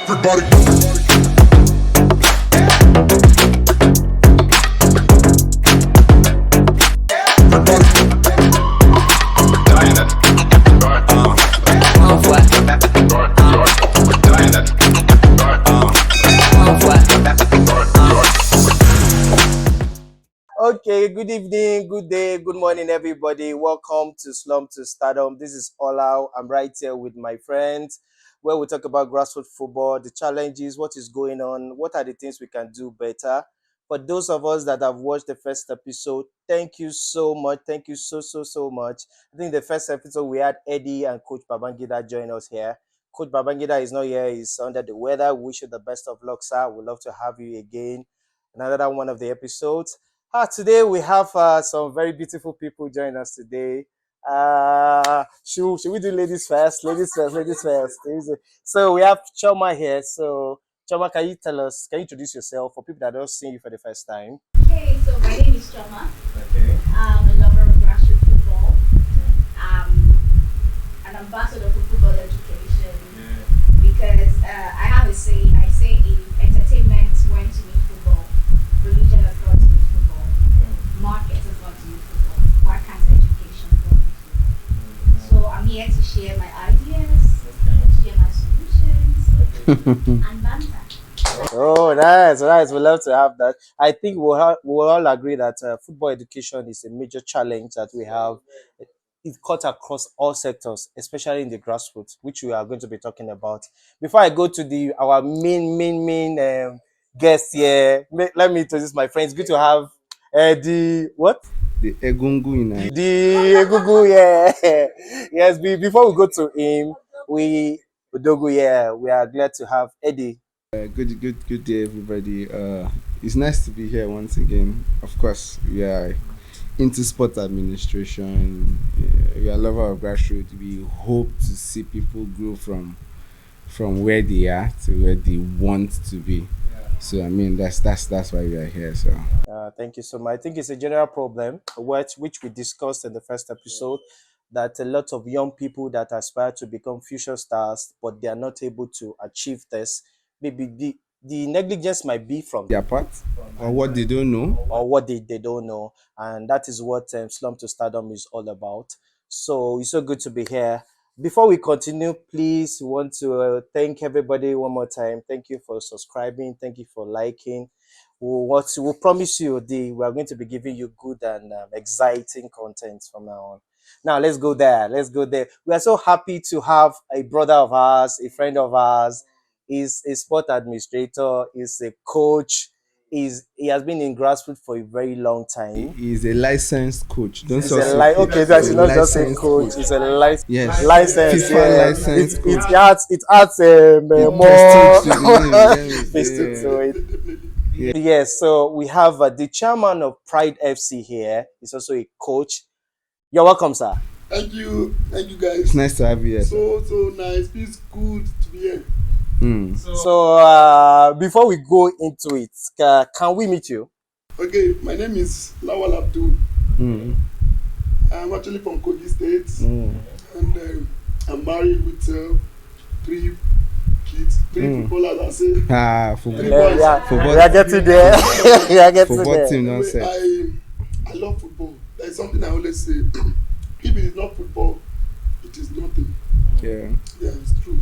Okay, good evening, good day, good morning, everybody. Welcome to Slum to Stardom. This is Olau. I'm right here with my friends where we talk about grassroots football, the challenges, what is going on, what are the things we can do better. For those of us that have watched the first episode, thank you so much. Thank you so much. I think the first episode we had Eddie and Coach Babangida join us here. Coach Babangida is not here, he's under the weather. We wish you the best of luck, sir. We'd love to have you again. Another one of the episodes. Today we have some very beautiful people join us today. Should we do ladies first? Ladies first, ladies first. So we have Choma here. So Choma, can you introduce yourself for people that don't see you for the first time? Okay, so my name is Choma. Okay. I'm a lover of grassroots football. An ambassador for football education. Yeah. Because I have a saying. I say entertainment went to meet football, religion has gone to meet football, market has gone to meet football. Why can't education go to meet football? So I'm here to share my ideas, share my solutions, and banter. Oh, nice. We'd love to have that. I think we'll all agree that football education is a major challenge that we have. It cuts across all sectors, especially in the grassroots, which we are going to be talking about. Before I go to our main guest here, let me introduce my friends. Good to have the what? The Egungu The Egungu, yeah. Yes, before we go to him, we are glad to have Eddie. Good day, everybody. It's nice to be here once again. Of course, we are into sport administration. We are a lover of grassroots. We hope to see people grow from where they are to where they want to be. So I mean that's why we are here. So thank you so much. I think it's a general problem which we discussed in the first episode, that a lot of young people that aspire to become future stars, but they are not able to achieve this. Maybe the negligence might be from their part or what they don't know. Or what they don't know. And that is what Slum to Stardom is all about. So it's so good to be here. Before we continue, please, we want to thank everybody one more time. Thank you for subscribing. Thank you for liking. We'll promise you we are going to be giving you good and exciting content from now on. Now, let's go there. We are so happy to have a brother of ours, a friend of ours. He's a sport administrator, he's a coach. He has been in grassroots for a very long time. He's a licensed coach. That's not just a coach. He's a licensed. Yes. Licensed. FIFA licensed. It adds more prestige to it. Yes. So we have the chairman of Pride FC here. He's also a coach. You're welcome, sir. Thank you guys. It's nice to have you here. So nice. It's good to be here. So before we go into it, can we meet you? Okay, my name is Lawal Abdul. I'm actually from Kogi State, and I'm married with 3 kids, 3 footballers. I say. Football. We are getting there. Football team, don't say. I love football. There's something I always say. If it is not football, it is nothing. Yeah, it's true.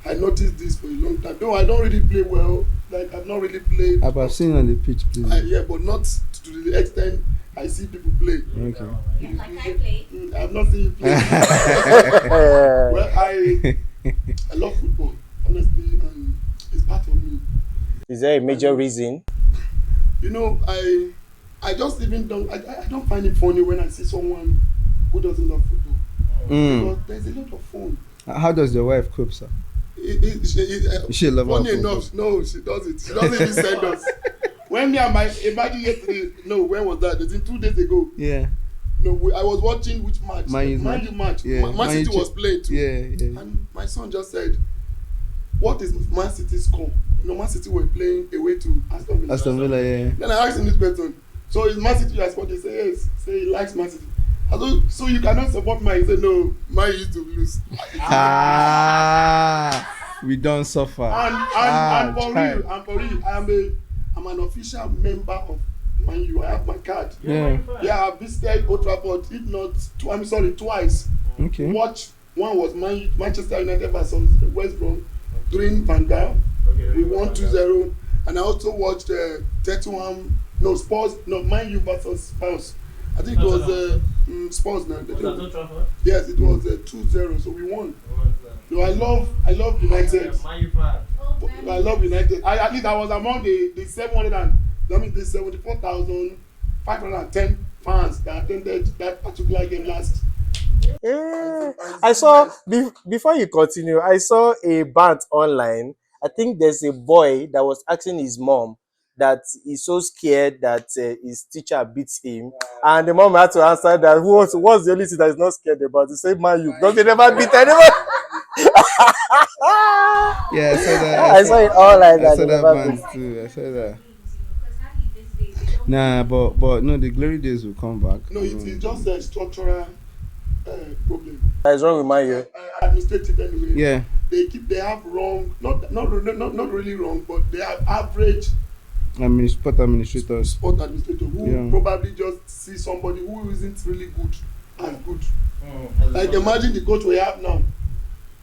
I noticed this for a long time. Though I don't really play well. Like I've not really played. I've seen on the pitch, please. But not to the extent I see people play. Okay. Like I play. I've not seen you play. Well, I love football, honestly, and it's part of me. Is there a major reason? You know, I just even don't. I don't find it funny when I see someone who doesn't love football. Because there's a lot of fun. How does your wife cope, sir? She love funny enough, no, she doesn't. She doesn't even send us. When me and imagine yesterday, no, when was that? It's 2 days ago. Yeah. No, I was watching which match? Man U match. Yeah. Man City was playing too. Yeah. And my son just said, "What is Man City's score?" You know, Man City were playing away to Aston Villa. Yeah. Then I asked him this question. So is Man City your sport? He said yes. Say he likes Man City. So you cannot support Man. He said no. Man used to lose. We don't suffer. And for real, I'm an official member of Man U. I have my card. Yeah. Yeah, I visited Old Trafford, if not twice. Okay. One was Manchester United versus West Brom during Van Gaal. We won 2-0. And I also watched Man U versus Spurs. I think it was Spurs now. Yes, it was 2-0, so we won. So I love United. I love United. At least I was among the 74,510 fans that attended that particular game last. Yeah. I saw before you continue, I saw a bant online. I think there's a boy that was asking his mom that he's so scared that his teacher beats him, and the mom had to answer that what's the only thing that he's not scared about? He said, "Man, you because they never beat anyone." Yeah, I saw that. I saw it all like that. I saw that band too. I saw that. Nah, but no, the glory days will come back. No, it's just a structural problem. That's wrong with Man U. Administrative anyway. Yeah. They have wrong, not really wrong, but they have average Sport administrators. sport administrator who probably just see somebody who isn't really good as good. Like imagine the coach we have now.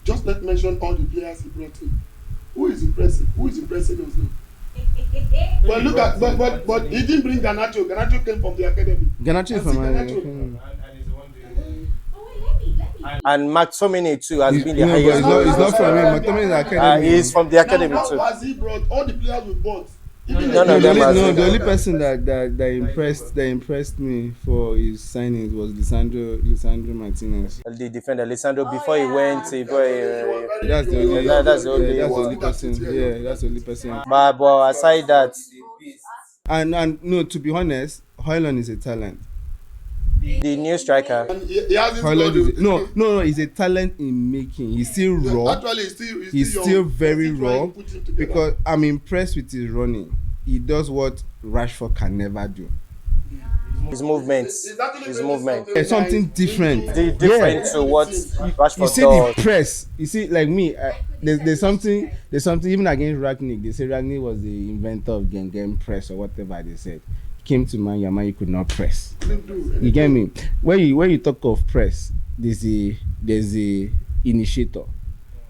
Just let mention all the players he brought in. Who is impressive? Who is impressing us now? But look at but he didn't bring Garnacho. Garnacho came from the academy. Garnacho is from And McTominay too has been the but highest. it's not from him. McTominay is academy. He's from the academy Now, too. how has he brought all the players we bought? Even None of them has- The only person that impressed me for his signings was Lisandro Martinez. The defender Lisandro before he went That's the only that's the only person. Yeah, that's the only person. but aside that, And no, to be honest, Højlund is a talent. the new striker. And he hasn't Højlund scored. is no, he's a talent in making. He's still raw. Actually, He's young. still very He's trying raw to put him together. because I'm impressed with his running. He does what Rashford can never do. His movements, He's actually his very movement. something It's something like different. Different to what You Rashford see the does. press. You see, like me, there's something even against Ragnick. They say Ragnick was the inventor of game press or whatever they said. He came to Man you could not press. You get me? When you talk of press, there's a initiator.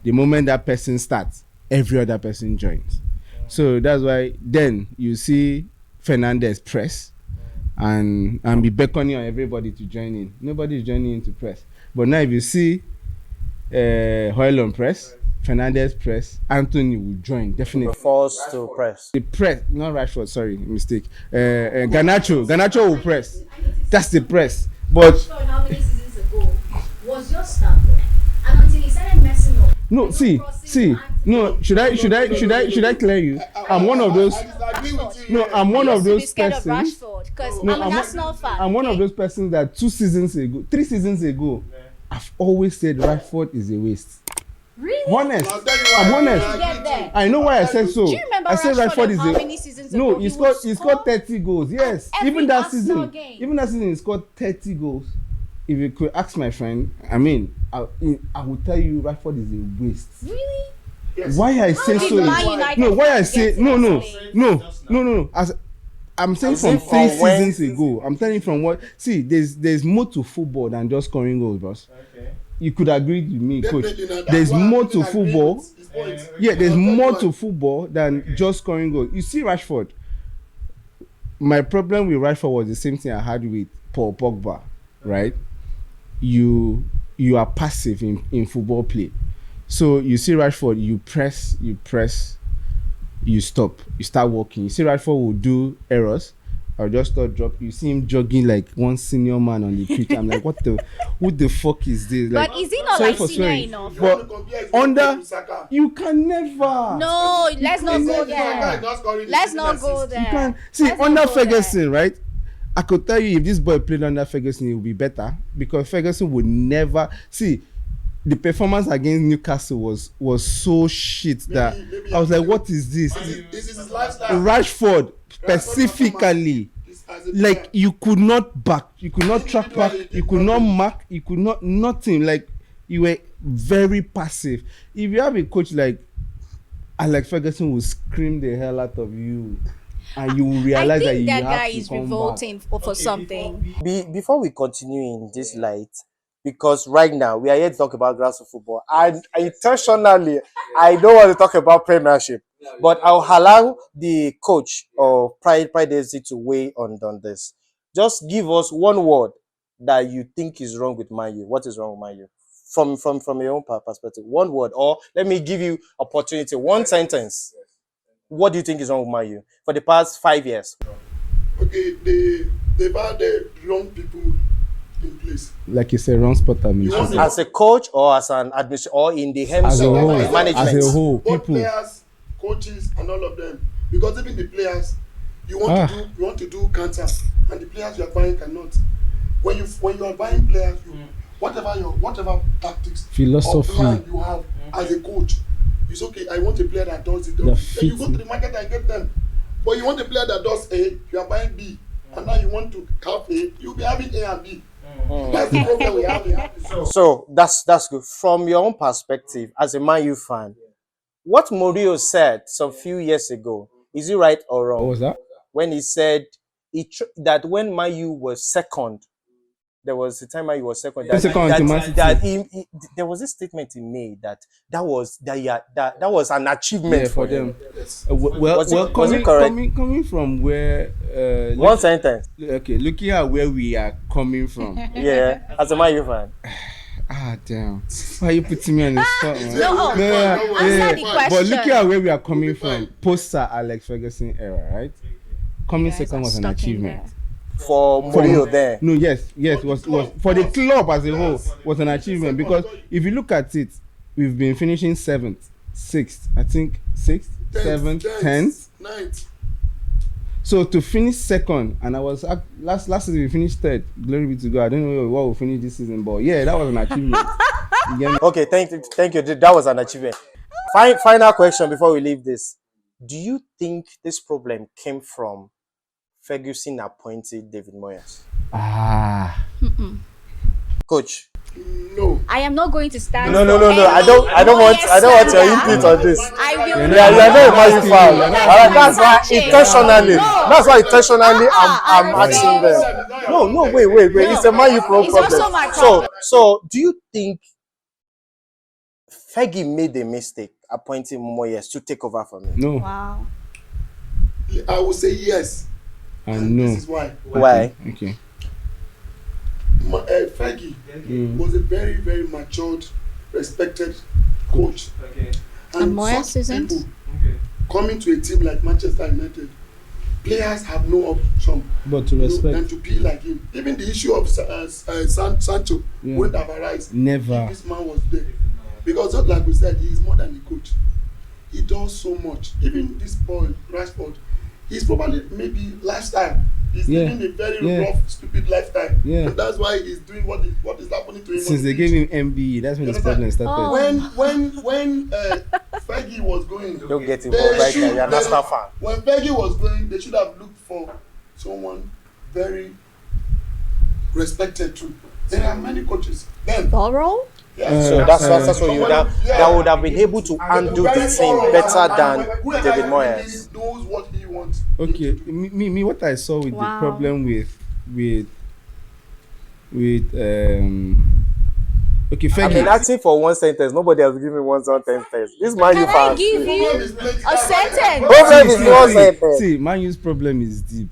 The moment that person starts, every other person joins. So that's why then you see Fernandez press and be beckoning on everybody to join in. Nobody is joining in to press. But now if you see Højlund press, Fernandez press, Anthony will join definitely. Forced to press. The press, not Rashford, sorry, mistake. Garnacho will press. That's the press. But How many seasons ago was just started, and until he started messing up. no, see. No, should I clear you? I'm one of those. I disagree with you. No, I'm one of those scared of persons. Rashford because No, I'm an Arsenal fan. I'm one of those persons that 3 seasons ago, I've always said Rashford is a waste. Really? Honest. I'll tell you why. I'm honest. Get there. I know why I said so. Do you remember I said Rashford is how a. many seasons No, ago he scored. would He scored 30 goals. Yes, every even that Arsenal season. game. Even that season, he scored 30 goals. If you could ask my friend, I mean, I would tell you Rashford is a waste. Really? Yes. Why I say did so? Man United No, why I get say to no. this As I'm saying Is from it 3 from when? seasons ago. I'm telling you from what. See, there's more to football than just scoring goals, boss. Okay. You could agree with me, coach. Definitely not. That's There's why more I to agree with football. his points. Yeah, there's I'll tell you more why. to football than just scoring goals. You see, Rashford. My problem with Rashford was the same thing I had with Paul Pogba, right? You are passive in football play. So you see Rashford, you press, you stop, you start walking. You see Rashford will do errors. I'll just start drop. You see him jogging like one senior man on the pitch. I'm like, who the fuck is this? Like, But is he not sorry like for senior swearing. enough? You want But to compare his under football to Saka? you can never. No, let's not go Saka there. is not scoring the Let's season not go assist. there. You can see Let's not under go there. Ferguson, right? I could tell you if this boy played under Ferguson, he would be better because Ferguson would never see. The performance against Newcastle was so shit that Maybe I was like, what is this? This is his lifestyle. Rashford specifically, As a like player. you could not back, you could not track back, you could not mark, you could not nothing. Like you were very passive. If you have a coach like Alex Ferguson will scream the hell out of you, and you will I realize that think you that have guy to is come revolting for something. Before we continue in this light, because right now we are here to talk about grassroots football, and intentionally I don't want to talk about Premiership, but I'll allow the coach of Pride FC to weigh on this. Just give us one word that you think is wrong with Man U. What is wrong with Man U? From your own perspective, one word, or let me give you opportunity, one sentence. What do you think is wrong with Man U for the past 5 years? Okay, they've had the wrong people in place. back. Like you said, wrong spot administration. As a coach or as an administrator or in the As a of whole, management? as a whole, Both people. players, coaches, and all of them. Because even the players, you want to do counter, and the players you are buying cannot. When you are buying players, whatever tactics Philosophy. or plan you have as a coach, it's okay. I want a player that does it. Then you go to the market and get them. But you want a player that does A, you are buying B, and now you want to have A, you'll be having A and B. That's the problem we have. So that's good. From your own perspective, as a Man U fan, what Mourinho said some few years ago, is he right or What wrong? was that? When he said that when Man U was second, there was a time Man U was second. There was a statement he made that was an achievement For them. Was it correct? Coming from where One sentence. okay, looking at where we are coming from. Yeah, as a Man U fan. Damn. Why are you putting me on the spot, man? Answer the question. But looking at where we are coming from, post Sir Alex Ferguson era, right? Coming second was an achievement. For Mourinho there. No, yes, was for the club as a whole was an achievement, because if you look at it, we've been finishing 7th, 6th, I think 6th, 7th, 10th, 9th. So to finish second, and I was last season we finished 3rd. Glory be to God. I don't know what we'll finish this season, but yeah, that was an achievement. Okay, thank you. That was an achievement. Final question before we leave this. Do you think this problem came from Ferguson appointed David Moyes? Coach. No. I am not going to stand. No. I don't want your input on this. I will. Yeah, you are not a Man U fan. That's why intentionally I'm asking them. No, wait. It's a Man U problem. also my problem. So do you think Fergie made a mistake appointing Moyes to take over for me? No. Wow. I will say yes. And no. This is why. Why? Okay. Fergie was a very, very matured, respected coach. Okay. And Moyes such isn't? people Okay. coming to a team like Manchester United, players have no option But to respect. than to be like him. Even the issue of Sancho wouldn't have arisen Never. if this man was there. Because just like we said, he is more than a coach. He does so much. Even this boy, Rashford, he's probably maybe lifestyle. He's living a very rough, stupid lifestyle. Yeah. And that's why he's doing what is happening to him. Since they gave him MBE, that's when his problem started. When Fergie was going, Don't get involved right now. You're an Arsenal fan. when Fergie was going, they should have looked for someone very respected too. There are many coaches. Then, Thorough? So that's what that would have been able to handle the team better than David Moyes. Knows what he wants. Okay, me what I saw with the problem with okay, Fergie. I've been asking for one sentence. Nobody has given me one sentence. This Man U Can I fan. give you a sentence? Problem is one sentence. See, Man U's problem is deep.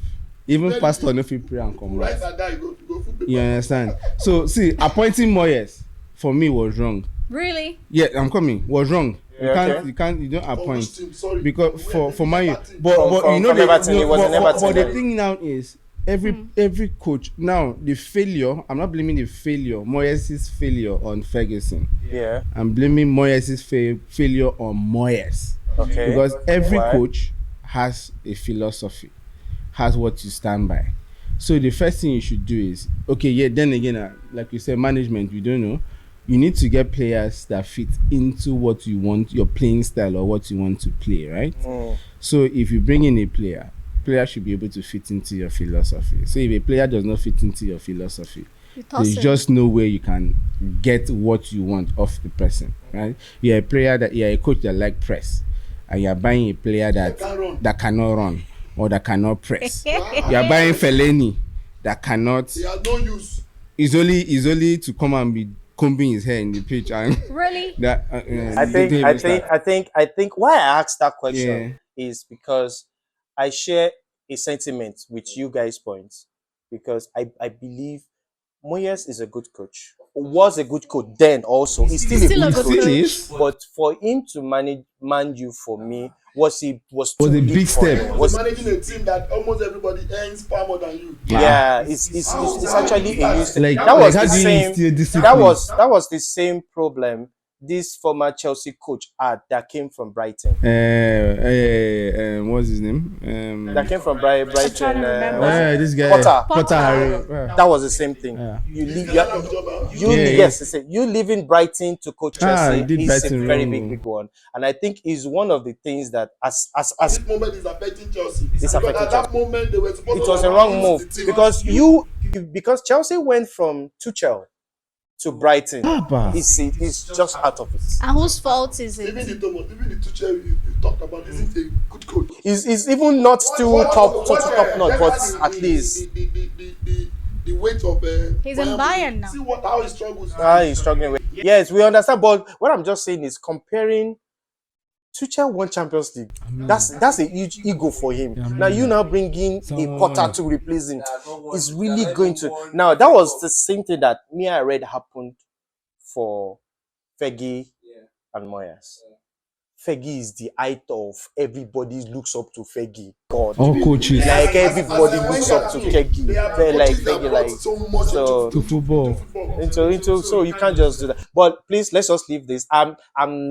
Even pastor no fit pray and come Right back. and die, go football. You understand? So see, appointing Moyes for me was wrong. Really? Yeah, I'm coming. Was wrong. Yeah, You don't For which appoint team? Sorry. because for Man U. From But you know from Everton, it was in Everton but the then. thing now is every coach now the failure. I'm not blaming the failure, Moyes' failure on Ferguson. Yeah. I'm blaming Moyes' failure on Moyes. Okay. Because every Why? coach has a philosophy, has what you stand by. So the first thing you should do is, okay, yeah, then again, like you said, management, you don't know. You need to get players that fit into what you want, your playing style or what you want to play, right? So if you bring in a player should be able to fit into your philosophy. So if a player does not fit into your philosophy, there's just no way you can get what you want off the person, right? You're a coach that like press, and you are buying a player can't run. that cannot run or that cannot press. Wow. You are buying Fellaini that cannot. He has no use. Is only to come and be combing his hair in the pitch and Really? that. I think why I asked that Yeah. question is because I share a sentiment with you guys' points because I believe Moyes is a good coach. Was a good coach then also. He's still Still a a good good coach. coach. Is. But for him to manage Man U for me was too Was a big big for step. him. He was managing a team that almost everybody earns far more than you. Yeah, it's actually a use. Like, That was how the do you same. instill discipline? That was the same problem this former Chelsea coach had that came from Brighton. What's his name? That came from trying Brighton. to remember. This guy. Potter. That was the same thing. Yeah. You leave. Yeah, Yes, it's you leaving Brighton to coach Chelsea he did is Brighton a very wrong. big one, and I think is one of the things that as This moment is affecting Chelsea. It's Because affecting at that moment they were supposed it to was a have wrong used move the team. because Chelsea went from Tuchel to Brighton. Papa. He's just out of it. And whose fault is Even it? the Tuchel you talked about isn't a good coach. He's even not still top notch, but at least the weight of He's in Bayern now. See how he struggles. he's struggling with. Yes, we understand, but what I'm just saying is comparing. Tuchel won Champions League. That's a huge ego for him. Now you now bringing a Potter to replace him is really going to. Now that was the same thing that I read happened for Fergie and Moyes. Fergie is the height of everybody looks up to Fergie. God, All coaches like everybody looks up to Fergie. They're like Fergie, like so. to football. So you can't just do that. But please, let's just leave this. I'm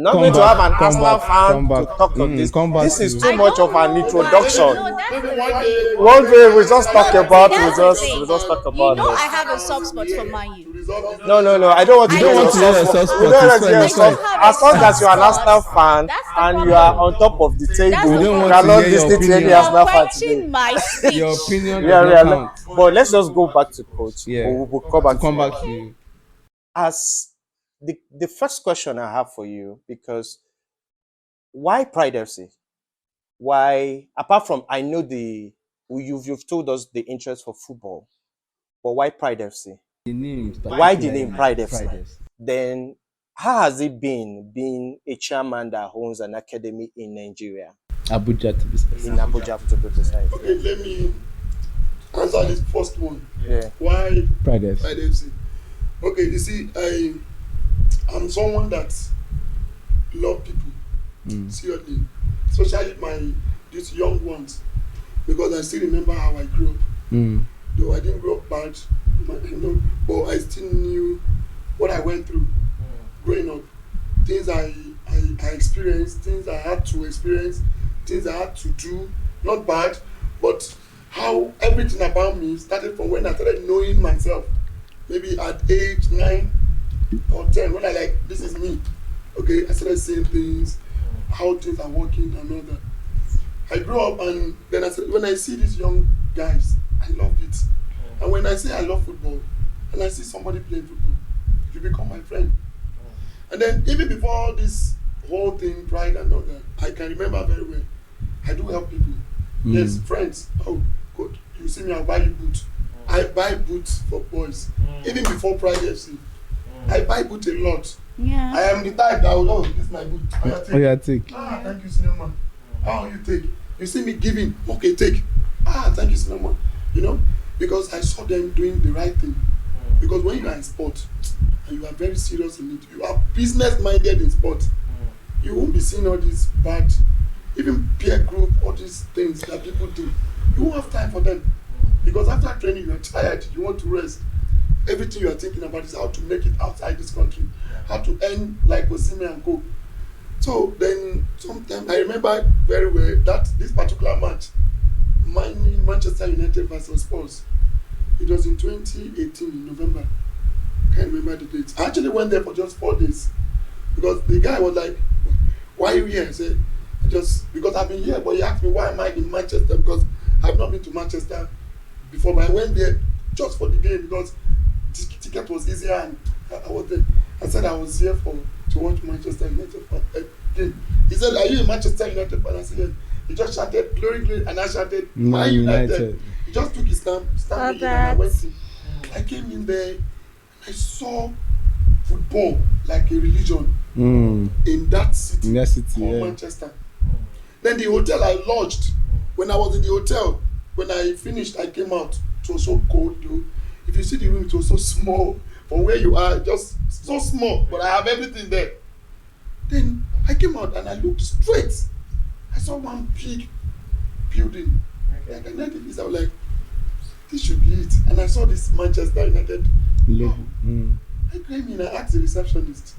not going to have an Arsenal fan to talk of this. This is too much of an introduction. One day we just talk about we just talk about I this. have a soft spot for Man U. No, I don't want to You don't want to hear a soft spot. We don't want to It's hear a fine. soft- As long as you're an Arsenal fan That's the and you are problem. on top of the table, That's the you problem. cannot hear your listen to any opinion. Arsenal You're fan today. quenching my speech. Your opinion Yeah, does yeah. not count. But let's just go back to coach. Yeah. We'll come back. Come to back to you. as the first question I have for you, because why Pride FC? Why, apart from I know you've told us the interest for football, but why Pride FC? The name. Why the name Pride FC? Then how has it been being a chairman that owns an academy in Nigeria, Abuja to be specific. in Abuja to be precise? Okay, let me answer this first one. Yeah. Why Pride FC. Pride FC? Okay, you see, I'm someone that love people seriously, especially these young ones, because I still remember how I grew up. Though I didn't grow up bad, but I still knew what I went through growing up. Things I experienced, things I had to experience, things I had to do. Not bad, but how everything about me started from when I started knowing myself. Maybe at age 9 or 10, when I this is me. Okay, I started seeing things, how things are working and all that. I grew up and then when I see these young guys, I love it. And when I say I love football, and I see somebody playing football, you become my friend. And then even before this whole thing, Pride and all that, I can remember very well. I do help people. Yes, friends. Oh, good. You see me, I'll buy you boots. I buy boots for boys. Even before Pride FC. I buy boots a lot. Yeah. I am the type that will, this is my boot. Take. Thank you, senior man. How you take? You see me giving, okay, take. Thank you, senior man. You know, because I saw them doing the right thing. Because when you are in sport and you are very serious in it, you are business minded in sport, you won't be seeing all these bad, even peer group, all these things that people do. You won't have time for them. Because after training, you are tired, you want to rest. Everything you are thinking about is how to make it outside this country, how to earn like Osime and Co. So then, sometime I remember very well that this particular match, Manchester United versus Spurs, it was in 2018 in November. Can't remember the date. I actually went there for just 4 days because the guy was like, "Why are you here?" I said, "Just because I've been here." But he asked me, "Why am I in Manchester?" Because I've not been to Manchester before, but I went there just for the game because the ticket was easier and I was there. I said I was here to watch Manchester United again. He said, "Are you a Manchester United fan?" I said, "Yes." He just shouted, "Glory, glory," and I shouted, "Man United." He just took his stamp and I went in. I came in there, and I saw football like a religion in that city, called Manchester. Then the hotel I lodged, when I was in the hotel, when I finished, I came out. It was so cold, though. If you see the room, it was so small. From where you are, just so small, but I have everything there. Then I came out and I looked straight. I saw one big building. Like I was like, this should be it. And I saw this Manchester United. I came in, I asked the receptionist.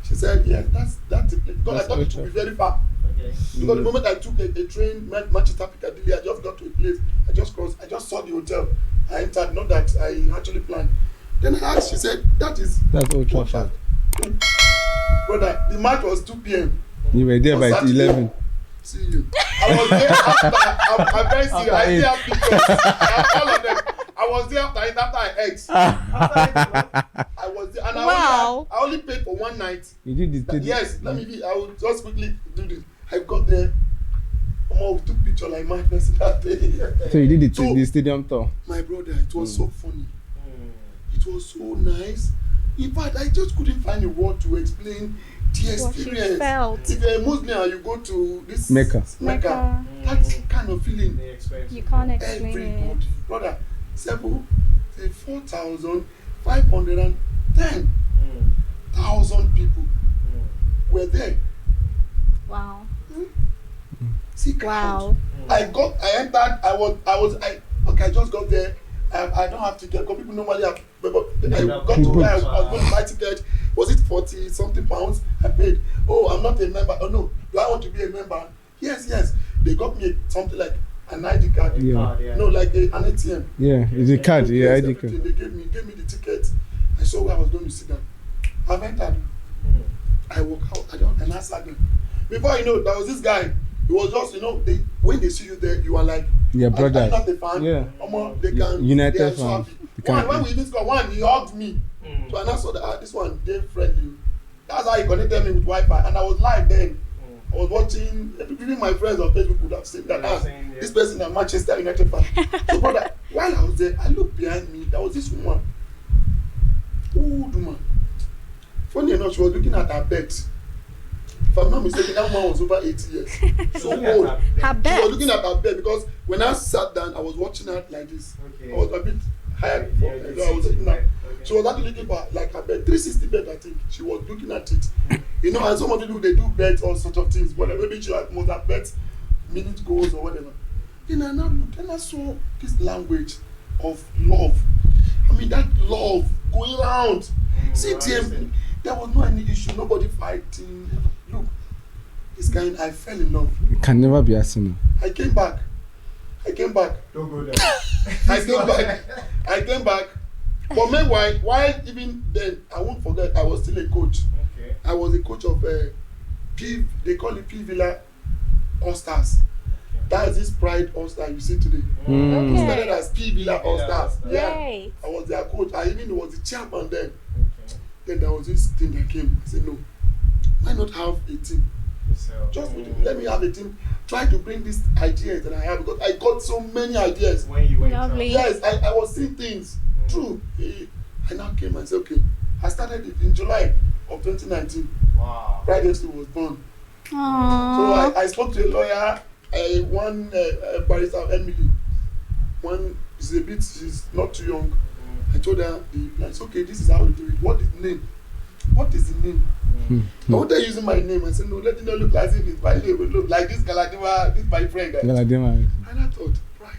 She said, "Yeah, that's the place." Because I thought it would be very far. Because the moment I took a train, Manchester Piccadilly, I just got to a place. I just crossed. I just saw the hotel. I entered, not that I actually planned. Then I asked, she said, that's Old Trafford. Brother, the match was 2 p.m. You were there by 11. See you. I was there after, I'm very serious. I still have pictures. I have all of them. I was there after I ate. I was there. And I only paid for one night. You did this? Yes, I will just quickly do this. I got there. We took picture like madness that day. So you did the stadium tour? My brother, it was so funny. It was so nice. In fact, I just couldn't find a word to explain the experience. If you're a Muslim and you go to this Mecca. That kind of feeling. You can't explain everybody. Brother, 4,510,000 people were there. Wow. See, wow. I entered, I just got there. I don't have ticket because people normally have, but I got to where I was going to buy ticket. Was it 40 something pounds? I paid. Oh, I'm not a member. Oh no, do I want to be a member? Yes. They got me something like an ID card. No, like an ATM. Yeah, it's a card. Yeah, ID card. They gave me the ticket. I saw where I was going to sit down. I've entered. I walk out. And I sat down. Before you know, there was this guy. It was just, when they see you there, you are like, yeah, brother. I'm not a fan. Yeah. They can. United fan. When we even score one, he hugged me. So and I saw that this one, they friendly. That's how he connected me with Wi-Fi, and I was live then. I was watching. Even my friends on Facebook would have seen that. This person is Manchester United fan. So brother, while I was there, I looked behind me. There was this woman, old woman. Funny enough, she was looking at her bed. If I'm not mistaken, that woman was over 80 years. So old. Her bed. She was looking at her bed because when I sat down, I was watching her like this. I was a bit higher before. I was looking at. She was actually looking for like her bed, 360 bed, I think. She was looking at it. And some of people they do beds, all sorts of things. But maybe she must have bet minute goals or whatever. Then I now looked and I saw this language of love. I mean that love going around. See them. There was no any issue, nobody fighting. Look, this guy, I fell in love. It can never be Arsenal. I came back. Don't go there. I came back. But meanwhile, while even then, I won't forget, I was still a coach. Okay. I was a coach of they call it P Villa All Stars. That's this Pride All Star you see today. Okay. It started as P Villa All Stars. Yeah. Yay. I was their coach. I even was the chairman then. Okay. Then there was this thing that came. I said, no, why not have a team? Just let me have a team. Try to bring these ideas that I have because I got so many ideas. When you went Lovely. Yes, I was seeing things. True. I now came and said, okay. I started it in July of 2019. Wow. Pride FC was born. Aww. So I spoke to a lawyer. One barrister, Emily. One is a bit, she's not too young. I told her the plans. Okay, this is how we do it. What is the name? What is the name? I wanted using my name. I said, no, let it not look as if it's my name. It will look like this Galadima, this my friend. Galadima. And I thought, pride.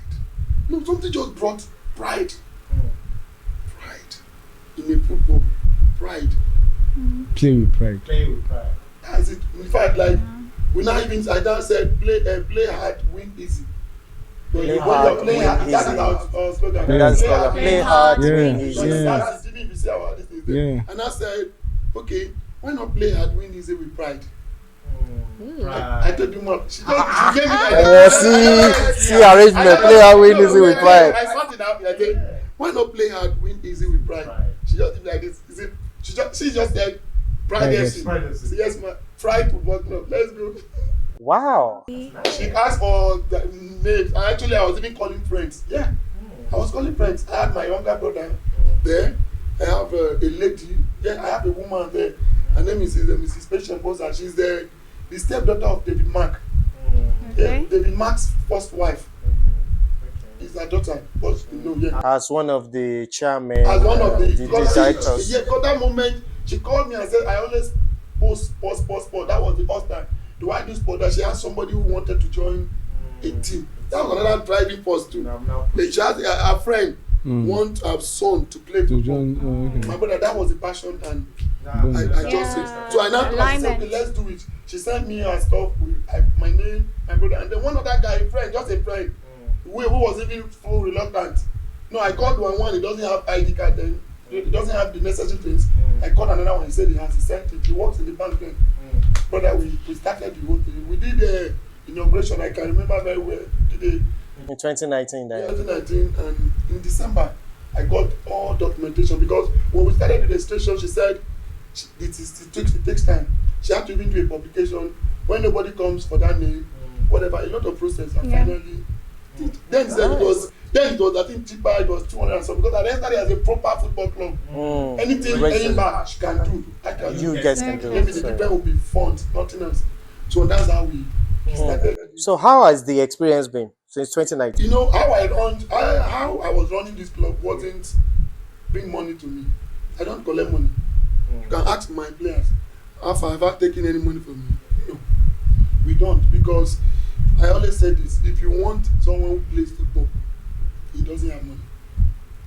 No, something just brought pride. Pride. In a football. Pride. Play with pride. That's it. In fact, like, we now even, I now said, play hard, win easy. Play hard, win easy. That's our slogan. Play hard, win easy. That's even if you see our this is there. And I said, okay, why not play hard, win easy with pride? I told you more. She gave me that. See arrangement. Play hard, win easy with pride. I started out. I said, why not play hard, win easy with pride? She just did like this. She just said, pride FC. Yes, ma. Pride Football Club. Let's go. Wow. She asked for the names. I was even calling friends. Yeah, I was calling friends. I had my younger brother there. I have a lady. Yeah, I have a woman there. Her name is Mrs. Patient Bosa. She's the stepdaughter of David Mark. Okay. Yeah, David Mark's first wife is her daughter. But yeah. As one of the chairmen, As one of the directors. yeah, because that moment she called me and said, I always post. That was the first time. Do I do sport? That she had somebody who wanted to join a team. That was another driving force too. She had a friend want her son to play football. My brother, that was the passion, and I just said. So I now told her, she said, okay, let's do it. She sent me her stuff with my name, my brother, and then one other guy, a friend, just a friend, who was even full reluctant. No, I called one. He doesn't have ID card then. He doesn't have the necessary things. I called another one. He said he has. He sent it. He works in the bank then. Brother, we started the whole thing. We did the inauguration. I can remember very well. In 2019 then. 2019, and in December, I got all documentation because when we started the registration, she said it takes time. She had to even do a publication. When nobody comes for that name, whatever, a lot of process, and finally, then he said it was I think cheaper. It was 200 and something because I started as a proper football club. Anything any match can do, I can do. You guys can do Maybe it. the people will be funds, nothing else. So that's how we started. So how has the experience been since 2019? You know how I was running this club wasn't bring money to me. I don't collect money. You can ask my players, have I ever taken any money from me? No, we don't, because I always say this: if you want someone who plays football, he doesn't have money.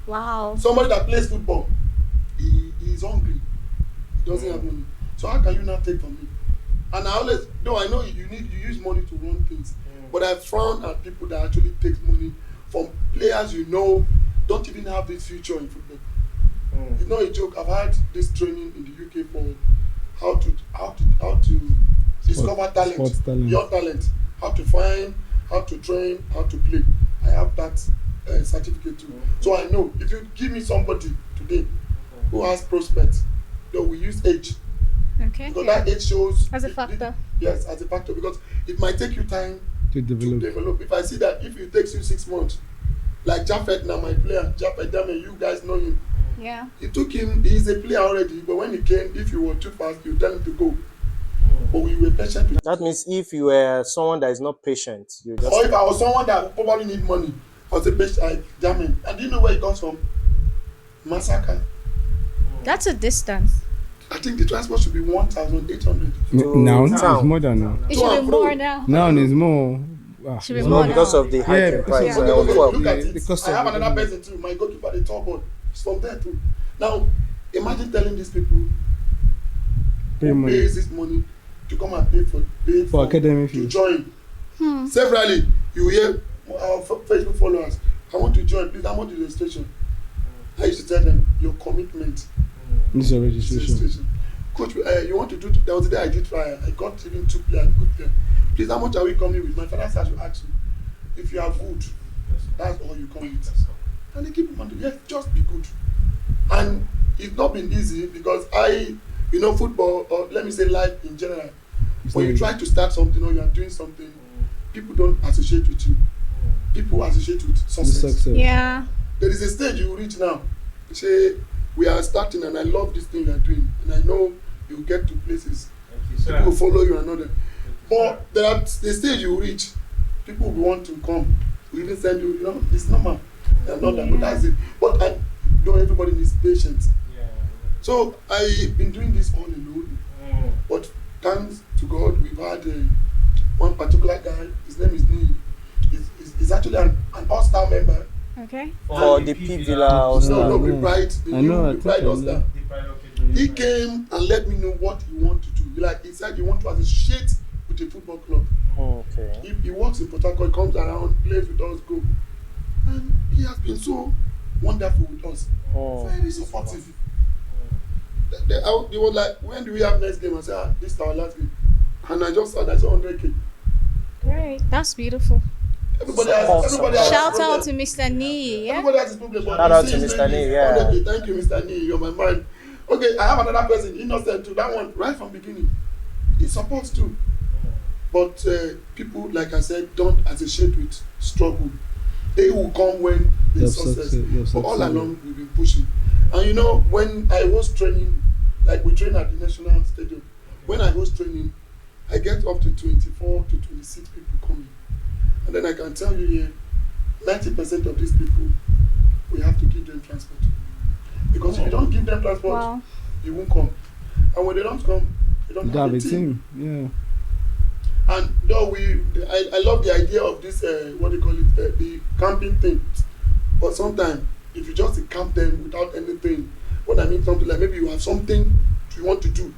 Wow. Somebody that plays football, he is hungry. He doesn't have money. So how can you not take from me? And I always, though I know you use money to run things, but I frown at people that actually take money from players don't even have this future in football. It's not a joke. I've had this training in the UK for how to discover talent, your talent, how to find, how to train, how to play. I have that certificate too. So I know if you give me somebody today who has prospects, then we use age. Okay. Because that age shows As a factor. Yes, as a factor, because it might take you time to develop. If I see that if it takes you 6 months, like Japheth now, my player, Japheth Dame, you guys know him. Yeah. It took him, he's a player already, but when he came, if you were too fast, you tell him to go. But we were patient with That means if you were someone that is not patient, you just. Or if I was someone that probably need money, I was a patient, I damn him. And do you know where he comes from? Massacre. That's a distance. I think the transport should be 1,800. Now it's town. more than now. It should be more now. Now it's more. Should be No, more because now. of the hiking because price. of Okay, Well, look at it. the cost I of have living. another person too, my goalkeeper, the top board. It's from there too. Now, imagine telling these people Pay who money. pays this money to come and pay For academic to fees. join. Severally, you hear our Facebook followers, I want to join, please, how much is the registration? I used to tell them, your commitment This is a is registration. registration. Coach, you want to do, there was a day I did try, I got even 2 players, good players. Please, how much are we coming with? My father said I should ask you. If you are good, that's all you come with. And they keep reminding, yes, just be good. And it's not been easy because football, or let me say life in general, when you try to start something or you are doing something, people don't associate with you. People associate with success. Yeah. There is a stage you reach now. You say, we are starting and I love this thing you are doing. And I know you will get to places. People will follow you and all that. But there are the stage you reach, people will want to come. We even send you, it's normal. And not that, but that's it. But I know everybody needs patience. So I've been doing this all alone. But thanks to God, we've had one particular guy, his name is Nee. He's actually an all-star member. Okay. For the P Villa or No, something. the Pride, the Pride all-star. He came and let me know what he wants to do. He said he wants to associate with a football club. Okay. He works in Port Harcourt, comes around, plays with us, go. And he has been so wonderful with us. Very supportive. They were like, when do we have next game? I said, this is our last game. And I just saw that 100K. Great. That's beautiful. Everybody has Shout problem. out to Mr. Nee. Yeah. Everybody has his problem. Shout out to Mr. Nee, yeah. Honestly, thank you, Mr. Nee. You're my man. Okay, I have another person, Innocent too. That one, right from beginning. it supports too. But people, like I said, don't associate with struggle. They will come when there's success. But all along, we've been pushing. And you know, when I was training, like we train at the National Stadium, when I was training, I get up to 24 to 26 people coming. And then I can tell you here, 90% of these people, we have to give them transport. Because if you don't give them transport, you won't come. And when they don't come, they don't have a team. Yeah. And though I love the idea of this, what do you call it, the camping thing. But sometimes, if you just camp them without anything, what I mean, something like maybe you have something you want to do,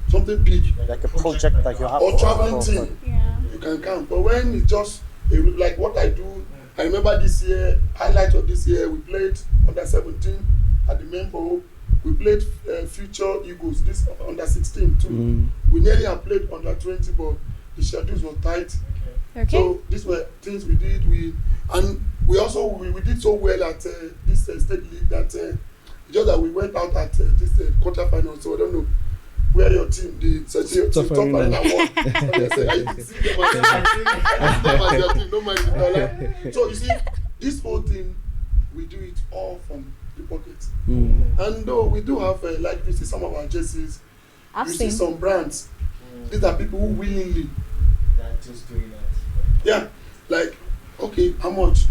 something big, like a project that you have, or traveling team, you can camp. But when it's just like what I do, I remember this year, highlight of this year, we played under 17 at the main bowl. We played Future Eagles, this under 16 too. We nearly have played under 20, but the schedules were tight. Okay. So these were things we did. We did so well at this state league that just that we went out at this quarterfinal. So I don't know where your team did. So top final won. So you see, this whole thing, we do it all from the pocket. And though we do have like you see some of our jerseys, you see some brands. These are people who willingly. Just doing that. Yeah, like, okay, how much?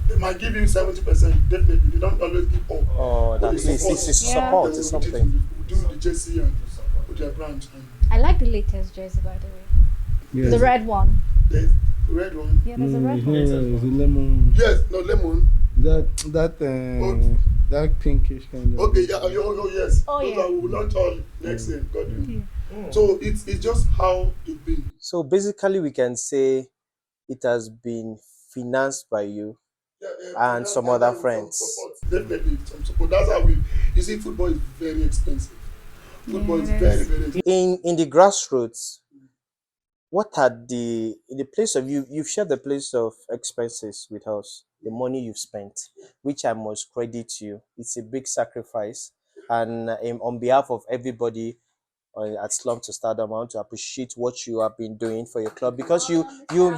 They might give you 70%, definitely. They don't always give all. Oh, that's support. It's something. We do the jersey and with their brand. I like the latest jersey, by the way. Yes. The red one. The red one. Yeah, there's a red Yeah, one. the lemon. Yes, no, lemon. That pinkish kind of. Okay, yeah, oh yes. Oh, Those yeah. are, we will launch all next year. God willing. So it's just how it been. So basically, we can say it has been financed by you Yeah, and some other friends. Definitely some support. That's how you see, football is very expensive. Football is very, very expensive. In the grassroots, what are in the place of you've shared the place of expenses with us, the money you've spent, which I must credit you. It's a big sacrifice, and on behalf of everybody at Slum to Stardom, I want to appreciate what you have been doing for your club, because you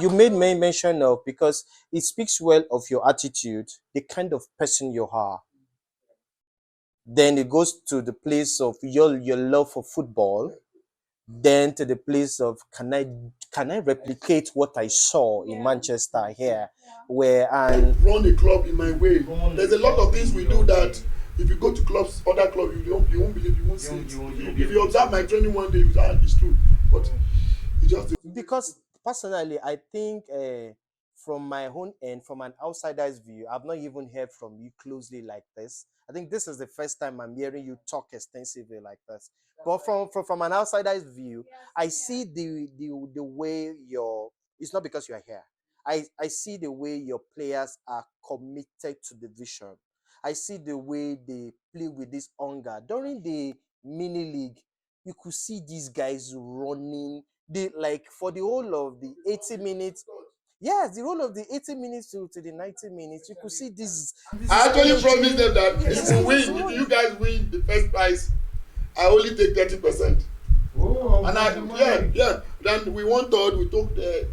made mention of, because it speaks well of your attitude, the kind of person you are. Then it goes to the place of your love for football, then to the place of can I replicate what I saw in Manchester here, where and run a club in my way. There's a lot of things we do that if you go to clubs, other clubs, you won't believe, you won't see it. If you observe my training one day, you say, it's true. But it just because personally, I think from my own end, from an outsider's view, I've not even heard from you closely like this. I think this is the first time I'm hearing you talk extensively like this. But from an outsider's view, I see the way it's not because you are here. I see the way your players are committed to the vision. I see the way they play with this hunger. During the mini league, you could see these guys running. They like for the whole of the 80 minutes. Yes, the whole of the 80 minutes to the 90 minutes, you could see this. I actually promised them that if we win, if you guys win the first prize, I only take 30%. Oh, and then we won third, we took the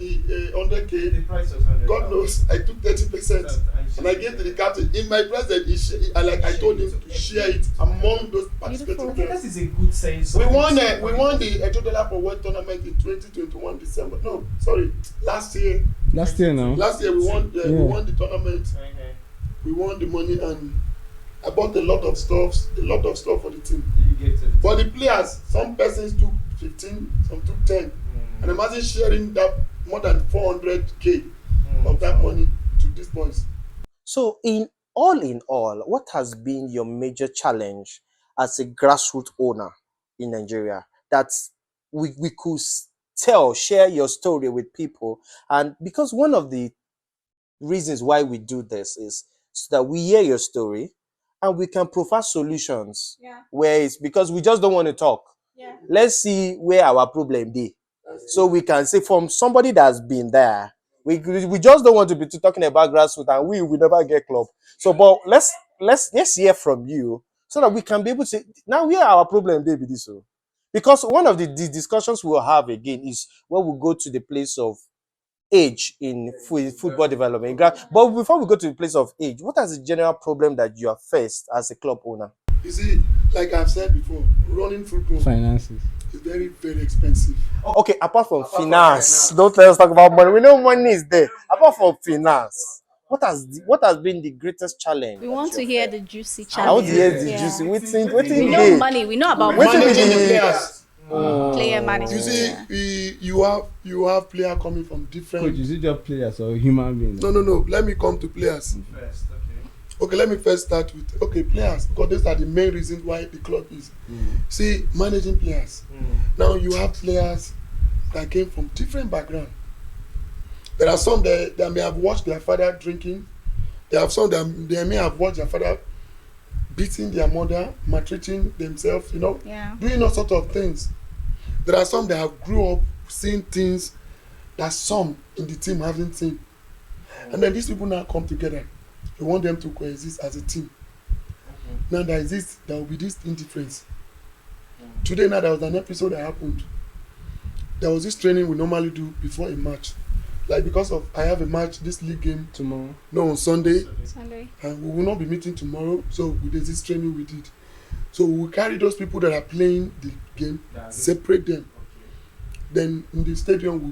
100K. The price was 100. God knows, I took 30%. And I gave to the captain. In my presence, I told him to share it among those participating Okay, that players. is a good sense. We won the Etodola for World Tournament in 2021 December. No, sorry, last year. Last year now. Last year we won the tournament. Okay. We won the money, and I bought a lot of stuff for the team. You get it. For the players, some persons took 15, some took 10. And imagine sharing that more than 400K of that money to these boys. So in all, what has been your major challenge as a grassroots owner in Nigeria that we could share your story with people? And because one of the reasons why we do this is so that we hear your story and we can provide solutions. Yeah. Where it's because we just don't want to talk. Yeah. Let's see where our problem is. So we can say from somebody that's been there. We just don't want to be talking about grassroots and we will never get club. So but let's hear from you so that we can be able to say now where our problem may be this. Because one of the discussions we'll have again is when we go to the place of age in football development. But before we go to the place of age, what is the general problem that you have faced as a club owner? You see, like I've said before, running football Finances. is very, very expensive. Okay, apart from finance, don't let us talk about money. We know money is there. Apart from finance, what has been the greatest challenge? We want to hear the juicy I want to hear challenge. the Yeah. juicy. Waiting, We know there. money. We know about Waiting money. with Managing the the players. Player You management. see, Yeah. you have player coming from different. Coach, is it just players or human beings? No. Let me come to players. First, okay. Okay, let me first start with players, because these are the main reasons why the club is. See, managing players. Now you have players that came from different background. There are some that may have watched their father drinking. There are some that they may have watched their father beating their mother, maltreating themselves, Yeah. doing all sorts of things. There are some that have grew up seeing things that some in the team haven't seen. And then these people now come together. You want them to coexist as a team. Now there will be this indifference. Today now there was an episode that happened. There was this training we normally do before a match. Like because of I have a match, this league game Tomorrow. no on Sunday, Sunday. and we will not be meeting tomorrow. So there's this training we did. So we will carry those people that are playing the game, separate them. Then in the stadium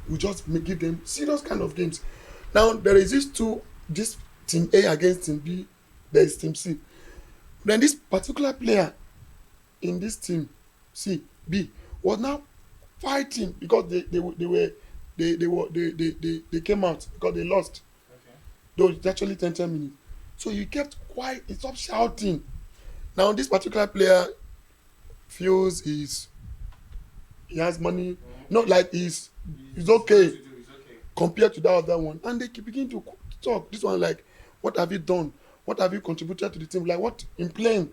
we just give them serious kind of games. Now there is this team A against team B, there is team C. Then this particular player in this team C, B was now fighting because they came out because they lost. Okay. Though it's actually 10 minutes. So he kept quiet, he stopped shouting. Now this particular player feels he has money, not like he's okay compared to that other one. And they begin to talk. This one like, what have you done? What have you contributed to the team? Like what in playing?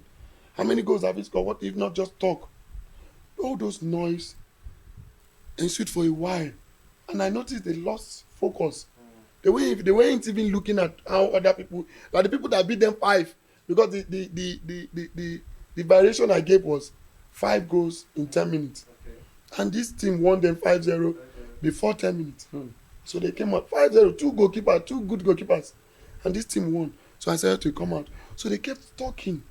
How many goals have you scored? What if not just talk? All those noise ensued for a while. And I noticed they lost focus. They weren't even looking at how other people, like the people that beat them 5, because the variation I gave was 5 goals in 10 minutes. Okay. And this team won them 5-0 before 10 minutes. So they came out 5-0, 2 good goalkeepers. And this team won. So I said to come out. So they kept talking.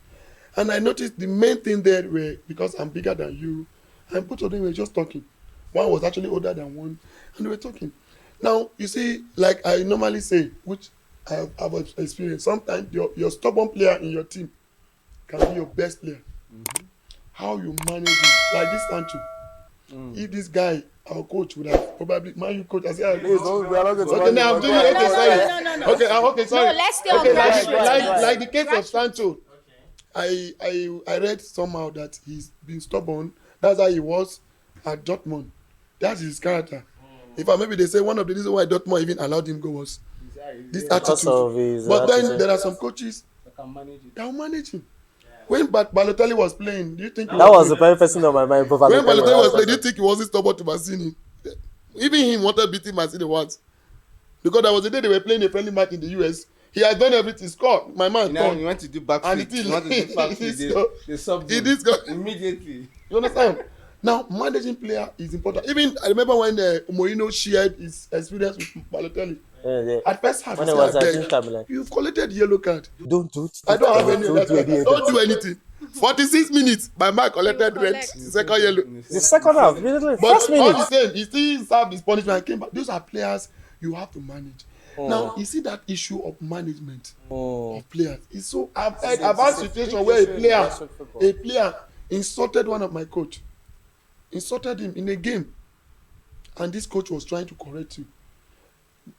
And I noticed the main thing there were, because I'm bigger than you, and both of them were just talking. One was actually older than one, and they were talking. Now, you see, like I normally say, which I have experienced, sometimes your stubborn player in your team can be your best player. How you manage it, like this Sancho. If this guy, our coach, would have probably, you coach, I say, Please don't. We are not going to. okay, now I'm doing it. Okay, sorry. No. Okay, sorry. No, let's stay on Okay, grassroots. like the case of Sancho. Okay. I read somehow that he's been stubborn. That's how he was at Dortmund. That's his character. In fact, maybe they say one of the reasons why Dortmund even allowed him go was this Because attitude. of his But then attitude. there are some coaches that will manage him. When Balotelli was playing, do you think That was the very first thing on my mind. when Balotelli was playing, do you think he wasn't stubborn to Mancini? Even him wanted beating Mancini once. Because there was a day they were playing a friendly match in the US. He had done everything, scored. My man You turned. want to do And backflip. it You want to do is- backflip. They subbed He him did score. immediately. You understand? Now, managing player is important. Even I remember when Mourinho shared his experience with Balotelli. Yeah. At first half, When he it said, was "I at beg, Inter Milan. you've collected yellow card. Don't do it. I don't have any. Don't do any. Don't do anything. 46 minutes, my man collected red, collect. second yellow. The second half, immediately, But first all the minute. same, he still served his punishment and came back. Those are players you have to manage. Now, you see that issue of management of players. It's so I've had a situation where a player insulted one of my coach, insulted him in a game, and this coach was trying to correct him.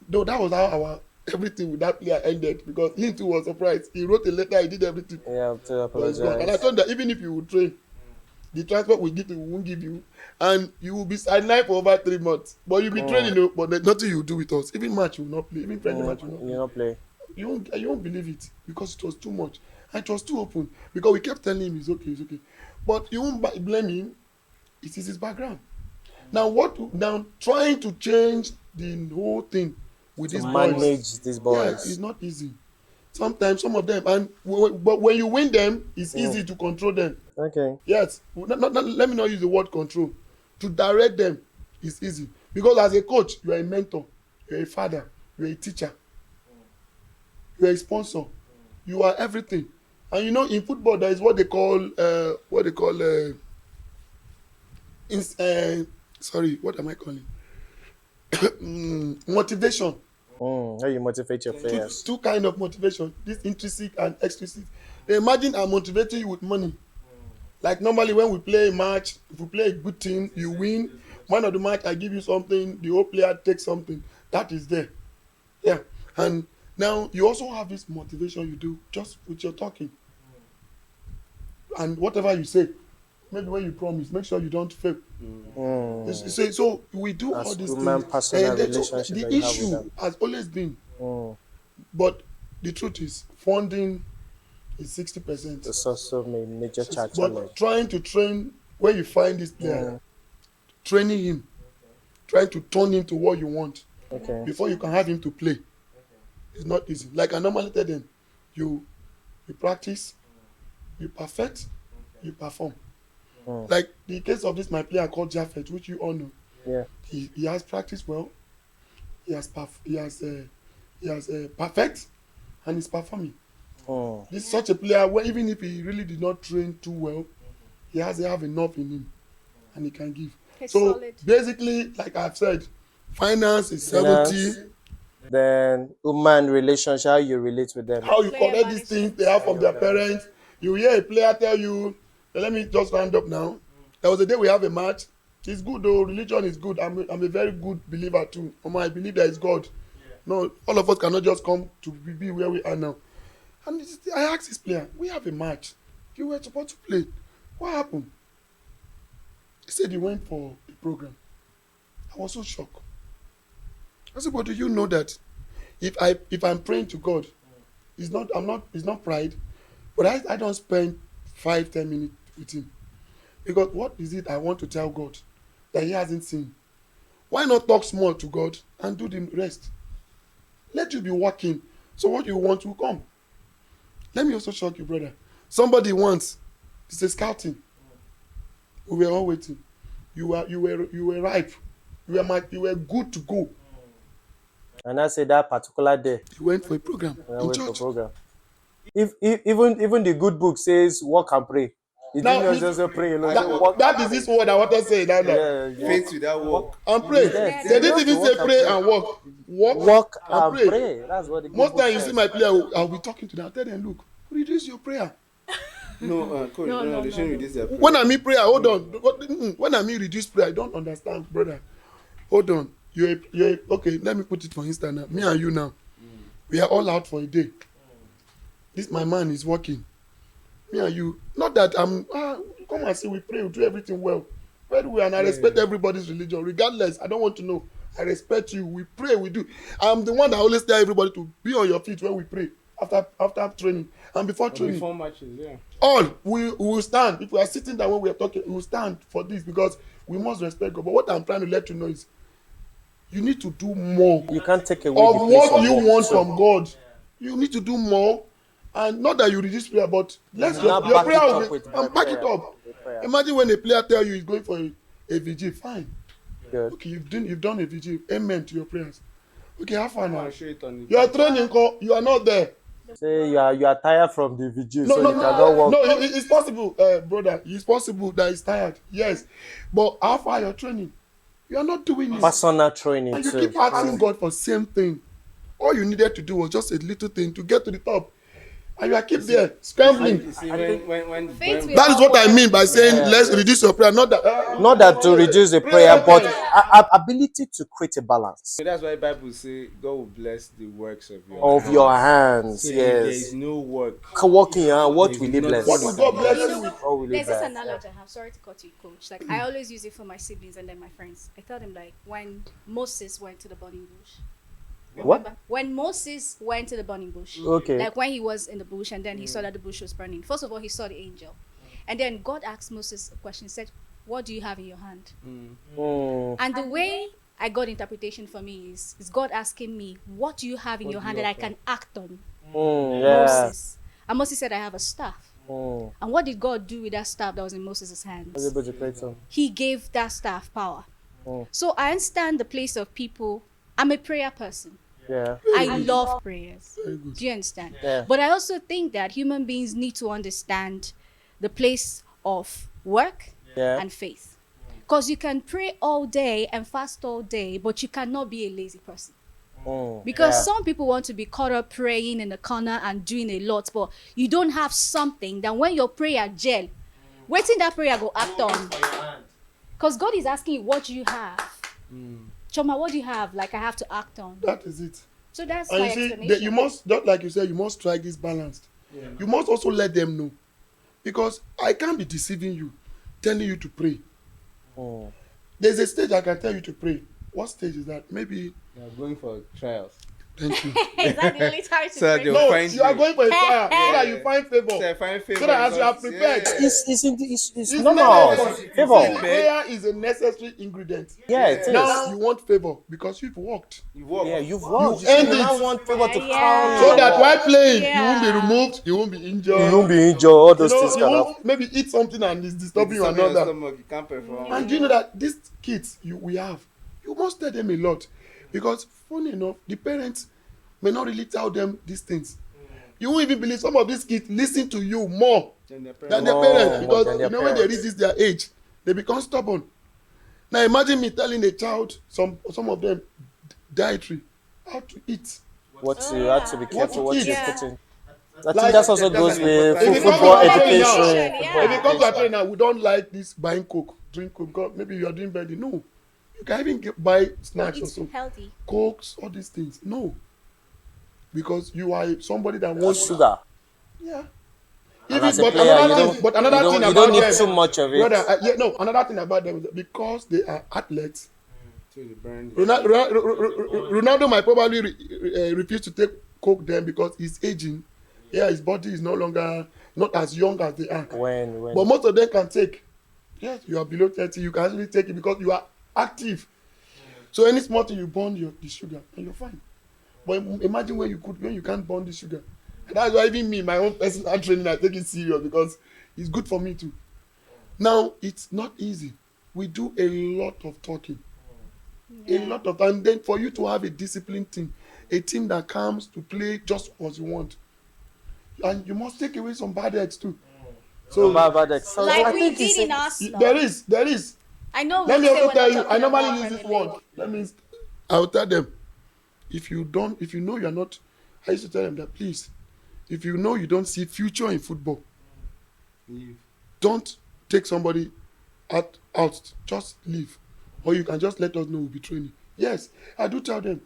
Though that was how our everything with that player ended, because he too was surprised. He wrote a letter, he did everything. Yeah, to But it's gone. And I apologize. told him that even if you would train, the transport we give you, we won't give you, and you will be sidelined for over 3 months. But you'll be training, but there's nothing you do with us. Even match you will not play, even friendly match you will not play. You not play. You won't believe it, because it was too much and it was too open, because we kept telling him it's okay. But you won't blame him. It is his background. Now trying to change the whole thing with these boys. Manage these Yeah, boys. it's not easy. Sometimes some of them, but when you win them, it's easy to control them. Okay. Yes, let me not use the word control. To direct them is easy because as a coach, you are a mentor, you are a father, you are a teacher, you are a sponsor, you are everything. And you know, in football, there is what they call sorry, what am I calling? Motivation. How you motivate your Two, players? two kind of motivation. This intrinsic and extrinsic. They imagine I'm motivating you with money. Like normally when we play a match, if we play a good team, you win. One of the match, I give you something, the whole player takes something. That is there. Yeah. And now you also have this motivation you do just with your talking. And whatever you say, maybe when you promise, make sure you don't fail. So we do As all these human things. personal And then, so relationship the that you have with issue them. has always been, Mm. but the truth is, funding is 60%. It's also a major challenge. But trying to train when you find this player, training him, trying to turn him to what you want Okay. before you can have him to play, it's not easy. Like I normally tell them, you practice, you perfect, you perform. Like the case of this my player called Japheth, which you all know. Yeah. He has practiced well, he has perfect, and he's performing. This is such a player where even if he really did not train too well, he has to have enough in him, and he can give. He's So solid. basically, like I've said, finance is Finance. 70. Then human relationship, how you relate with them. How you Player collect these things they have from their parents. You hear a player tell you, let me just round up now. There was a day we have a match. It's good though, religion is good. I'm a very good believer too. I believe there is God. No, all of us cannot just come to be where we are now. And I asked this player, we have a match. You were supposed to play. What happened? He said he went for a program. I was so shocked. I said, but do you know that if I'm praying to God, it's not pride, but I don't spend 5-10 minutes with him. Because what is it I want to tell God that he hasn't seen? Why not talk small to God and do the rest? Let you be working, so what you want will come. Let me also shock you, brother. Somebody once, it's a scouting. We were all waiting. You were ripe. You were good to go. And I say that particular day, You went for a program I in went for church. program. If even the good book says walk and pray. It Now, didn't just say pray alone. Say that, walk that and is pray. this word I want to say now. Yeah. Faith without work. And pray. Yes, They you didn't have to even say walk and pray pray. and walk. Walk and and pray. pray. That's what the good Most book times you says. see my player, I'll be talking to them. I'll tell them, look, reduce your prayer. No, coach, no, they shouldn't reduce their prayer. When I mean prayer, hold on. When I mean reduce prayer, I don't understand, brother. Hold on. You're okay. Let me put it for instance now. Me and you now, we are all out for a day. This my man is working. Me and you, not that I'm. Come and see, we pray, we do everything well, very well, and I respect everybody's religion, regardless. I don't want to know. I respect you. We pray, we do. I'm the one that always tell everybody to be on your feet when we pray after training and before training. Before matches, yeah. All we will stand. If we are sitting down when we are talking, we will stand for this because we must respect God. But what I'm trying to let you know is, you need to do more You can't take away of the place what of you work. want So, from God. You need to do more, and not that you reduce prayer, but let's Now your back prayer it will up be, with and back it prayer. up. With prayer. Imagine when a player tell you he's going for a VG, fine. Good. Okay, you've done a VG. Amen to your prayers. Okay, have fun now. I'll show it on the Your training call, you are not there. Say you are tired from the vigil, No, so no, you cannot walk. no. It's possible, brother. It's possible that he's tired. Yes, but how far your training? You are not doing it, Personal training and you too. keep asking God for same thing. All you needed to do was just a little thing to get to the top, and you are keep there scrambling. You see, I think- when That is what I mean by saying let's reduce your prayer. Not that. Not that to reduce the prayer, but ability to create a balance that's why Bible say God will bless the works of your of hands. your hands. So if there is Yes. no work. Working, what There's will He bless? What will God bless You you know, with? What will He there's this bless? analogy I have. Sorry to cut you, coach. Like I always use it for my siblings and then my friends. I tell them like when Moses went to the burning bush. What? Remember? When Moses went to the burning bush. Okay. Like when he was in the bush and then he saw that the bush was burning. First of all, he saw the angel. And then God asked Moses a question. He said, what do you have in your hand? And the way I got interpretation for me is God asking me, what do you have in your hand that I can act on? Yeah. Moses. And Moses said, I have a staff. Mm. And what did God do with that staff that was in Moses' I hands? was able to create some. He gave that staff power. Mm. So I understand the place of people. I'm a prayer person. Yeah. I love prayers. Very good. Do you understand? Yeah. But I also think that human beings need to understand the place of work Yeah. and faith. Because you can pray all day and fast all day, but you cannot be a lazy person. Mm. Because Yeah. some people want to be caught up praying in the corner and doing a lot, but you don't have something that when your prayer gel, waiting that prayer go act on. Because God is asking you, what do you have? Choma, what do you have? Like I have to act on. That is it. So that's And my you see, explanation. you must, just like you said, you must strike this balance. You must also let them know. Because I can't be deceiving you, telling you to pray. Mm. There's a stage I can tell you to pray. What stage is that? Maybe. You are going for trials. Thank you. Is that the only time to So pray? they'll No, find you are you. going for a trial so that you find favor. So I find favor So that as you are because- prepared. Yeah. It's It's normal. necessary. Favor. Prayer is a necessary ingredient. Yeah, it is. Now you want favor because you've worked. You walk. Yeah, you've worked. You end You now it. want favor to Yeah. come. So that while playing, Yeah. you won't be removed, you won't be injured. you won't be injured. All You those things know, you can happen. won't maybe eat something and it's disturbing you Something on your another. stomach, you can't perform. And do you know that these kids we have, you must tell them a lot. Because funny enough, the parents may not really tell them these things. You won't even believe some of these kids listen to you more Then the than their More parents. than Because their you know when they parents. reach this their age, they become stubborn. Now imagine me telling a child, some of them dietary, how to eat. What you have to be careful what What you to put eat. in. I Like- think that's also goes with If it comes football to our training now, education. Yeah. if it comes to our training now, we don't like this buying coke, drink coke. Because maybe you are doing birthday. No, you can even buy snacks or It's so. healthy. Cokes, all these things. No, because you are somebody that What's wants sugar? Yeah. And Even, as a but player, another you thing, don't, but another you don't, thing you about don't need them, too much of it. brother. Another thing about them is that because they are athletes. To the brand. Ronaldo might probably refuse to take coke then because he's aging. Yeah, his body is no longer not as young as they are. When But most of them can take. Yes, you are below 30, you can actually take it because you are active. So any small thing you burn the sugar and you're fine. But imagine when you can't burn the sugar. And that's why even me, my own personal training, I take it serious because it's good for me too. Now it's not easy. We do a lot of talking. A lot of time. Then for you to have a disciplined team, a team that comes to play just as you want. And you must take away some bad eggs too. So about that. So Like I we think did in it's Arsenal. there is. I know. Let we me say also we're tell not you, I talking normally about use this Premier word. League. That means I'll tell them, if you know you're not, I used to tell them that please, if you know you don't see future in football, Leave. don't take somebody out, just leave. Or you can just let us know we'll be training. Yes, I do tell them.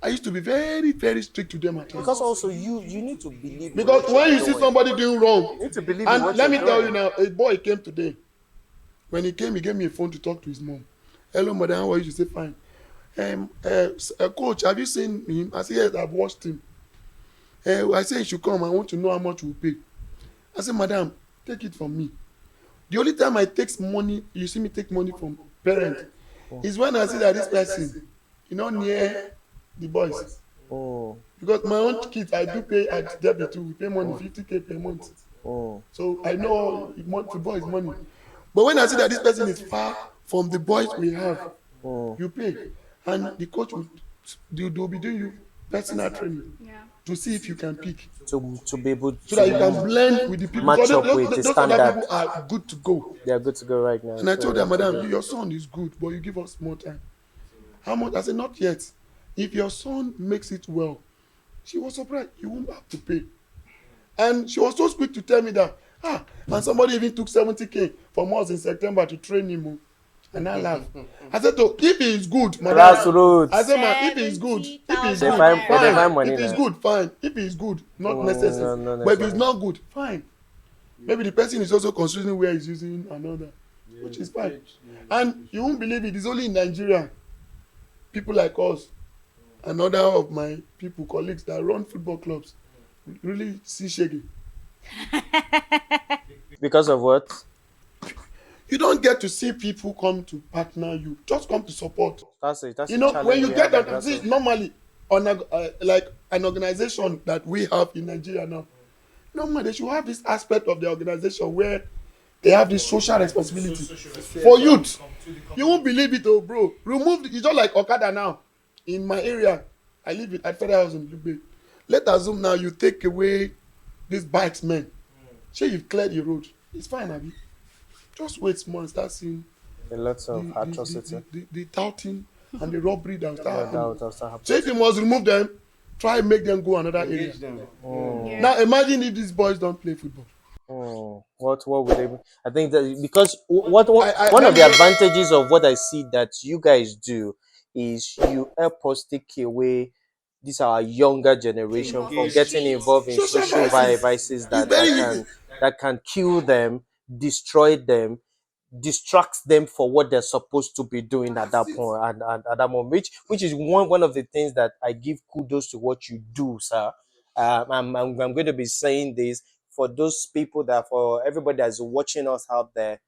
I used to be very, very strict to them at times. because also you need to believe. in Because what when you're you see doing. somebody doing wrong, You need to believe in and what let me you're tell you doing. now, a boy came today. When he came, he gave me a phone to talk to his mom. Hello, madam, how are you? She said, fine. Coach, have you seen him? I said, yes, I've watched him. I said, he should come. I want to know how much we'll pay. I said, madam, take it from me. The only time I take money, you see me take money from parents, is when I see that this person, near the boys. Oh, Because my own kids, I do pay at debit too. We pay money, 50K per month. oh. So I know football is money. But when I see that this person is far from the boys we have, you pay. And the coach will be doing you personal training Yeah. to see if you can pick. To be able So that you to can blend with the people. match Because up with the those other standard. people are good to go. they are good to go right now. And I told them, madam, your son is good, but you give us more time. How much? I said, not yet. If your son makes it well, she was surprised. You won't have to pay. And she was so quick to tell me that, and somebody even took 70K from us in September to train him. Oh. And I laughed. I said, oh, if he is good, madam. Grassroots. I said, man, if he is good, if he is They good, find- they fine. find money If he is now. good, fine. If he is good, not necessary. no, But if he's not good, fine. Maybe the person is also considering where he's using another, which is fine. And you won't believe it, it's only in Nigeria. People like us, another of my people, colleagues that run football clubs, really see shaggy. Because of what? You don't get to see people come to partner you, just come to support. That's it. That's You the know, challenge when you we get have at that, see, Grassroots. normally, on like an organization that we have in Nigeria now, No man, they should have this aspect of the organization where they have this social responsibility for youth. You won't believe it, oh bro. Remove it's just like Okada now. In my area, I live at Federal House in Dubai. Let assume now you take away these bikes, man. Say you've cleared the road. It's fine, Abi. Just wait small and start seeing A lot of atrocity. the touting and the robbery that will start That happening. will start happening. So if you must remove them, try and make them go another area. Engage them. Yeah. Now imagine if these boys don't play football. What would they? I think that because one I of the advantages of what I see that you guys do is you help us take away this our younger generation from Engage. getting involved in Social social vices. vices It's very easy. that can kill them, destroy them, distracts them for what they're supposed to be doing at that point and at that moment, which is one of the things that I give kudos to what you do, sir. I'm going to be saying this for those people that for everybody that's watching us out there.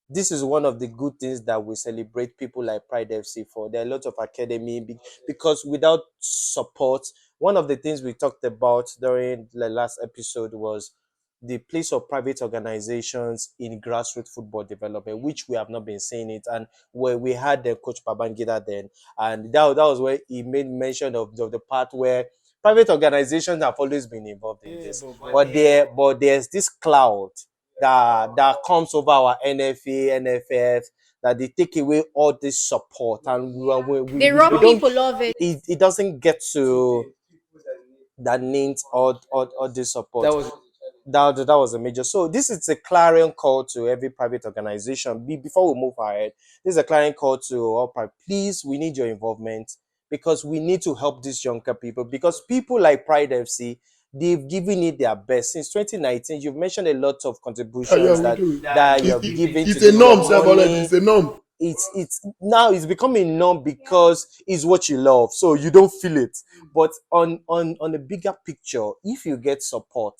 This is one of the good things that we celebrate people like Pride FC for. There are a lot of academy because without support, one of the things we talked about during the last episode was the place of private organizations in grassroots football development, which we have not been seeing it. And where we had the coach Babangida then, and that was where he made mention of the part where private organizations have always been involved in this. But there's this cloud that comes over our NFA, NFF, that they take away all this support and They we rob don't people of it. it doesn't get to that needs all this support. That was That was a major. So this is a clarion call to every private organization. Before we move ahead, this is a clarion call to all private. Please, we need your involvement because we need to help these younger people. Because people like Pride FC, they've given it their best since 2019. You've mentioned a lot of contributions we do. that you have given. It's to a the norm, sir, company. already. It's a norm. It's now it's becoming norm because it's what you love, so you don't feel it. But on a bigger picture, if you get support,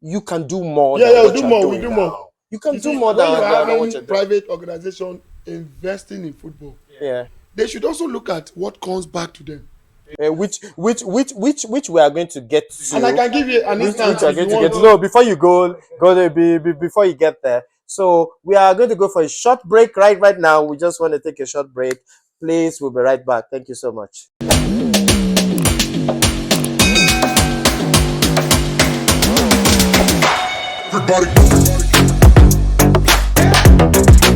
you can do more Yeah, than yeah, what we do you're more. doing We do now. more. You can You do see, more when than you are what you're having doing. private organization investing in football, Yeah. they should also look at what comes back to them. Which we are going to get to. And I can give you an Which instance we are if going you to get want. to. No, before you go to before you get there. So we are going to go for a short break right now. We just want to take a short break. Please, we'll be right back. Thank you so much. Everybody.